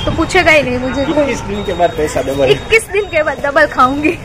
तो पूछेगा ही नहीं मुझे। 21 दिन के बाद पैसा डबल। 21 दिन के बाद डबल खाऊंगी।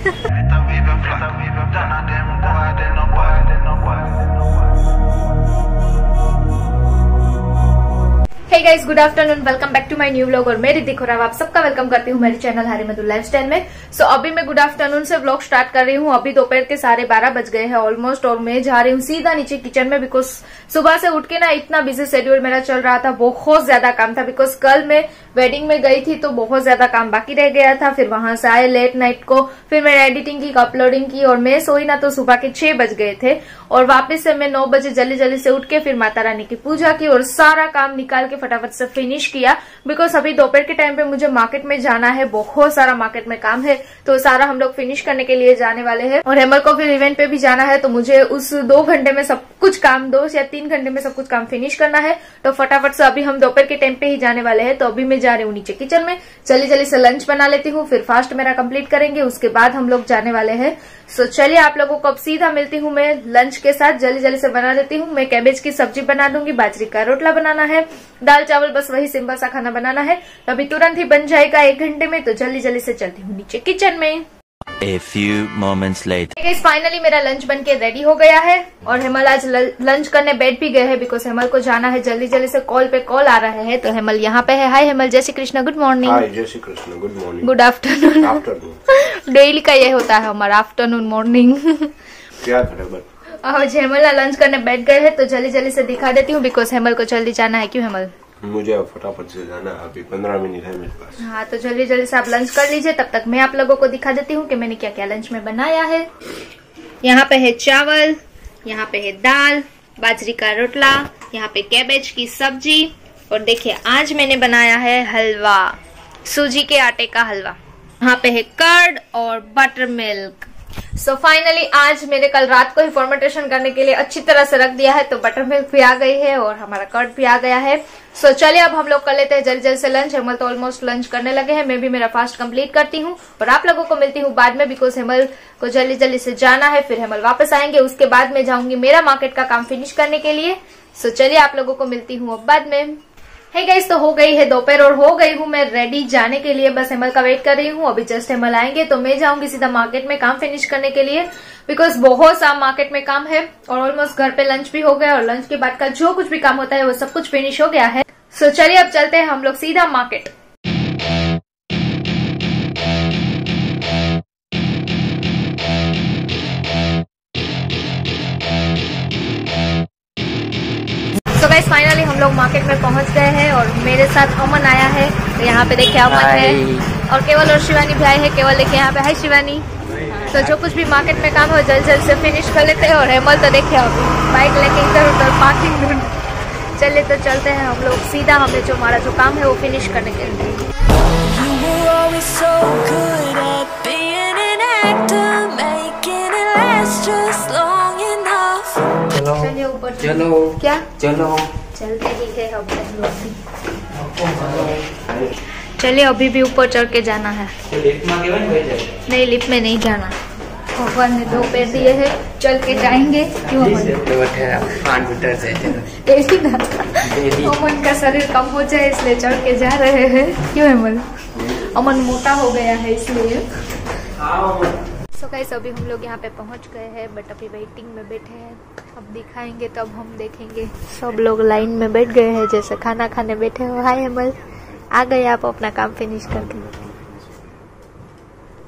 Hey guys, good afternoon, welcome back to my new vlog. और मैं रिद्धि और आप सबका वेलकम करती हूँ मेरे चैनल हरी मधुर लाइफस्टाइल में। सो अभी मैं गुड आफ्टरनून से व्लॉग स्टार्ट कर रही हूँ। अभी दोपहर के 12:30 बज गए हैं ऑलमोस्ट, और मैं जा रही हूँ सीधा नीचे किचन में, बिकॉज सुबह से उठ के ना इतना बिजी शेड्यूल मेरा चल रहा था, बहुत ज्यादा काम था। बिकॉज कल मैं वेडिंग में गई थी तो बहुत ज्यादा काम बाकी रह गया था। फिर वहां से आए लेट नाइट को, फिर मैंने एडिटिंग की, अपलोडिंग की, और मैं सोई ना तो सुबह के 6 बज गए थे। और वापस से मैं 9 बजे जल्दी जल्दी से उठ के फिर माता रानी की पूजा की और सारा काम निकाल के फटाफट से फिनिश किया। बिकॉज अभी दोपहर के टाइम पे मुझे मार्केट में जाना है, बहुत सारा मार्केट में काम है, तो सारा हम लोग फिनिश करने के लिए जाने वाले हैं। और हेमल को फिर इवेंट पे भी जाना है, तो मुझे उस 2 घंटे में सब कुछ काम, 2 या 3 घंटे में सब कुछ काम फिनिश करना है। तो फटाफट से अभी हम दोपहर के टाइम पे ही जाने वाले हैं। तो अभी मैं जा रही हूँ नीचे किचन में, जल्दी जल्दी से लंच बना लेती हूँ, फिर फास्ट मेरा कंप्लीट करेंगे, उसके बाद हम लोग जाने वाले हैं। सो चलिए आप लोगों को अब सीधा मिलती हूँ मैं लंच के साथ। जल्दी जल्दी से बना देती हूँ। मैं कैबेज की सब्जी बना दूंगी, बाजरी का रोटला बनाना है, दाल चावल, बस वही सिंपल सा खाना बनाना है। तो अभी तुरंत ही बन जाएगा 1 घंटे में। तो जल्दी जल्दी से चलती हूँ नीचे किचन में। A few moments later. Finally मेरा लंच बन के रेडी हो गया है, और हेमल आज लंच करने बैठ भी गए हैं, बिकॉज हेमल को जाना है जल्दी जल्दी से। कॉल पे कॉल आ रहे हैं, तो हेमल यहाँ पे है। हाय हेमल, जय श्री कृष्ण, गुड मॉर्निंग। हाय, जय Shri Krishna, good morning, good afternoon. Afternoon daily का ये होता है हमारा आफ्टरनून मॉर्निंग। क्या बराबर। आज हेमल लंच करने बैठ गए हैं, तो जल्दी जल्दी से दिखा देती हूँ, बिकॉज हेमल को जल्दी जाना है। क्यों हेमल? मुझे अब फटाफट से जाना है, अभी 15 मिनट है मेरे पास। हाँ, तो जल्दी जल्दी से आप लंच कर लीजिए, तब तक मैं आप लोगों को दिखा देती हूँ कि मैंने क्या क्या लंच में बनाया है। यहाँ पे है चावल, यहाँ पे है दाल, बाजरी का रोटला, यहाँ पे कैबेज की सब्जी, और देखिए आज मैंने बनाया है हलवा, सूजी के आटे का हलवा। यहाँ पे है कर्ड और बटर मिल्क। सो फाइनली आज मैंने कल रात को ही फॉर्मेटेशन करने के लिए अच्छी तरह से रख दिया है, तो बटर मिल्क भी आ गई है और हमारा कर्ड भी आ गया है। सो चलिए अब हम लोग कर लेते हैं जल्दी जल्दी से लंच। हेमल तो ऑलमोस्ट लंच करने लगे हैं, मैं भी मेरा फास्ट कंप्लीट करती हूँ और आप लोगों को मिलती हूँ बाद में, बिकॉज हेमल को जल्दी जल्दी से जाना है। फिर हेमल वापस आएंगे, उसके बाद मैं जाऊंगी मेरा मार्केट का काम फिनिश करने के लिए। सो चलिए आप लोगों को मिलती हूँ अब बाद में। हे गाइस, तो हो गई है दोपहर और हो गई हूँ मैं रेडी जाने के लिए। बस हेमल का वेट कर रही हूँ। अभी जस्ट हेमल आएंगे तो मैं जाऊंगी सीधा मार्केट में काम फिनिश करने के लिए, बिकॉज बहुत सा मार्केट में काम है। और ऑलमोस्ट घर पे लंच भी हो गया, और लंच के बाद का जो कुछ भी काम होता है वो सब कुछ फिनिश हो गया है। सो चलिए अब चलते हैं हम लोग सीधा मार्केट। तो गाइस फाइनली हम लोग मार्केट में पहुंच गए हैं, और मेरे साथ अमन आया है। तो यहाँ पे देखिए अमन है, और केवल और शिवानी भी आए हैं। केवल देखिए यहाँ पे, हाय शिवानी। तो जो कुछ भी मार्केट में काम हो जल्द जल्द से फिनिश कर लेते हैं। और हेमल तो देखिए अभी बाइक लेके इधर उधर पार्किंग ढूंढ। चलिए तो चलते हैं हम लोग सीधा, हमें जो हमारा जो काम है वो फिनिश करने के लिए। चलिए ऊपर चलो। क्या चलो चलते ही है हम लोग भी। चलिए अभी भी ऊपर चढ़ के जाना है। नहीं, लिफ्ट में नहीं जाना, भगवान ने 2 पैर दिए हैं, चल के जाएंगे। क्यों अमन का शरीर कम हो जाए इसलिए चढ़ के जा रहे हैं। क्यों हेमल? अमन मोटा हो गया है इसलिए। सो गाइस अभी हम लोग यहाँ पे पहुँच गए हैं, बट अभी वेटिंग में बैठे हैं। अब दिखाएंगे तब हम देखेंगे। सब लोग लाइन में बैठ गए हैं जैसे खाना खाने बैठे हो। हाय हेमल, आ गए आप अपना काम फिनिश करके।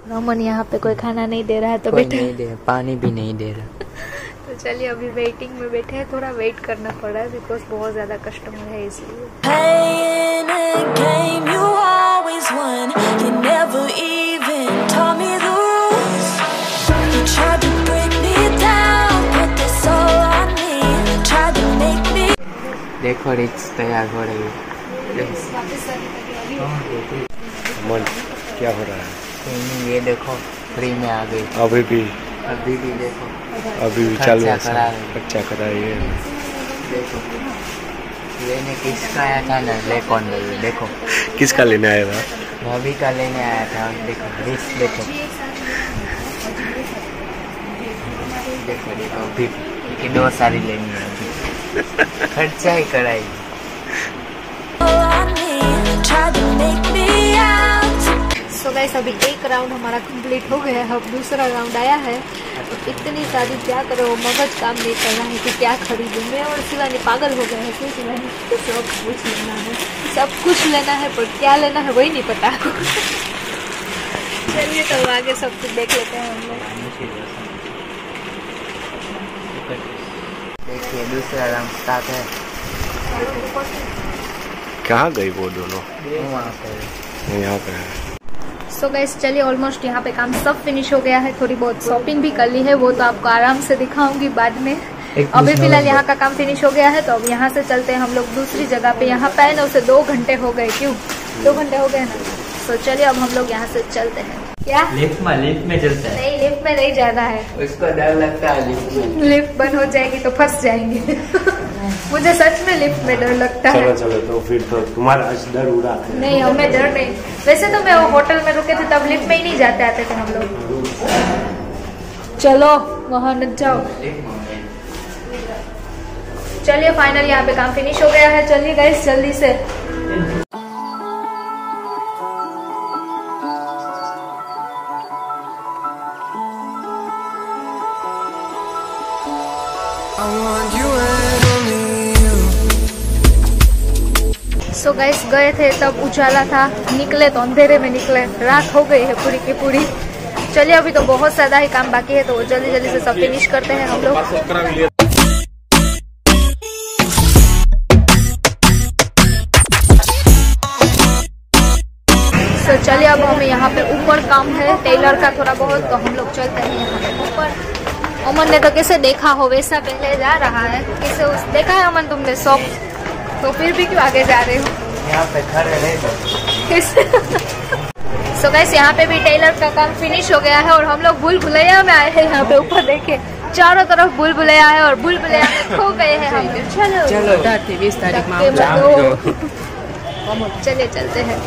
रमन यहाँ पे कोई खाना नहीं दे रहा है तो बैठे नहीं दे, पानी भी नहीं दे रहा। तो चलिए अभी वेटिंग में बैठे हैं, थोड़ा वेट करना पड़ा है बिकॉज बहुत ज्यादा कस्टमर है इसलिए। देखो रिच तैयार हो रही है। मन क्या हो रहा है? ये देखो फ्री में आ गई। अभी भी देखो, अभी भी चालू है, खर्चा करा है। देखो लेने किसका आया था ना, ले कौन ले, देखो किसका लेने आया था? भाभी का लेने आया था। देखो रिच, देखो देखो देखो अभी की 2 सारी लेनी है, खर्चा ही कराई। गाइस अभी एक राउंड हमारा कंप्लीट हो गया है, अब दूसरा राउंड आया है। तो इतनी सारी क्या करो, मगज काम नहीं कर रहा है कि क्या खरीदूं। मैं और शिवानी पागल हो गए हैं कि शिवानी सब कुछ लेना है, सब कुछ लेना है, पर क्या लेना है वही नहीं पता। चलिए तो आगे सब कुछ देख लेते हैं हम लोग। देखिए दूसरा राउंड स्टार्ट है। कहाँ गई वो दोनों? वहाँ पे यहाँ पे है। सो गाइस चलिए ऑलमोस्ट यहाँ पे काम सब फिनिश हो गया है। थोड़ी बहुत शॉपिंग भी कर ली है, वो तो आपको आराम से दिखाऊंगी बाद में। अभी फिलहाल यहाँ का काम फिनिश हो गया है, तो अब यहाँ से चलते हैं हम लोग दूसरी जगह पे। यहाँ पे ना उसे 2 घंटे हो गए, क्यों 2 घंटे हो गए ना। तो चलिए अब हम लोग यहाँ से चलते हैं। क्या लिफ्ट में चलता है? नहीं, लिफ्ट में नहीं जाना है। उसको डर लगता है लिफ्ट में। लिफ्ट बंद हो जाएगी तो फंस जाएंगे। मुझे सच में लिफ्ट में डर लगता है। चलो तो फिर तो तुम्हारा आज डर उड़ा। नहीं, हमें डर नहीं। वैसे तो मैं होटल में रुके थे तब लिफ्ट में ही नहीं जाते आते थे हम लोग। चलो वहाँ न जाओ। चलिए फाइनल यहाँ पे काम फिनिश हो गया है। चलिए गाइस जल्दी से। सो गाइस गए थे तब उजाला था, निकले तो अंधेरे में निकले, रात हो गई है पूरी की पूरी। चलिए अभी तो बहुत ज्यादा ही काम बाकी है, तो जल्दी जल्दी से सब फिनिश करते हैं हम लोग। तो चलिए अब हमें यहाँ पे ऊपर काम है टेलर का थोड़ा बहुत, तो हम लोग चलते हैं यहाँ पे ऊपर। अमन ने तो कैसे देखा हो वैसा पहले जा रहा है। कैसे देखा है अमन तुमने शॉप, तो फिर भी क्यों आगे जा रहे हो? यहाँ पे खड़े रहे सो गाइस यहाँ पे भी टेलर का काम फिनिश हो गया है, और हम लोग भूल भुलैया में आए हैं। यहाँ पे ऊपर देखे चारों तरफ भूल भुलैया है, और भूल भुलैया में खो गए हैं हम। चलो 20 तारीख में चलिए चलते हैं।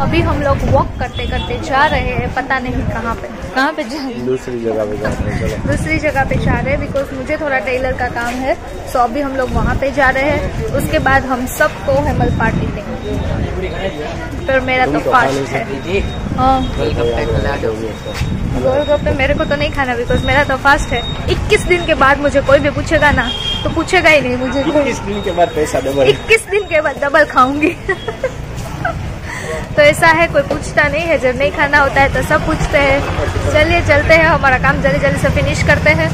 अभी हम लोग वॉक करते करते जा रहे हैं, पता नहीं कहाँ पे जा रहे हैं। दूसरी जगह पे जा रहे हैं। दूसरी जगह पे जा रहे हैं बिकॉज मुझे थोड़ा टेलर का काम है। सो अभी हम लोग वहाँ पे जा रहे हैं। उसके बाद हम सबको हेमल पार्टी देंगे। पर मेरा तो फास्ट है। हाँ गोलगप्पे मेरे को तो नहीं खाना बिकॉज मेरा तो फास्ट है। 21 दिन के बाद मुझे कोई भी पूछेगा ना तो पूछेगा ही नहीं मुझे। 21 दिन के बाद पैसा डबल। 21 दिन के बाद डबल खाऊंगी। तो ऐसा है, कोई पूछता नहीं है। जब नहीं खाना होता है तो सब पूछते हैं। चलिए चलते हैं, हमारा काम जल्दी जल्दी से फिनिश करते हैं।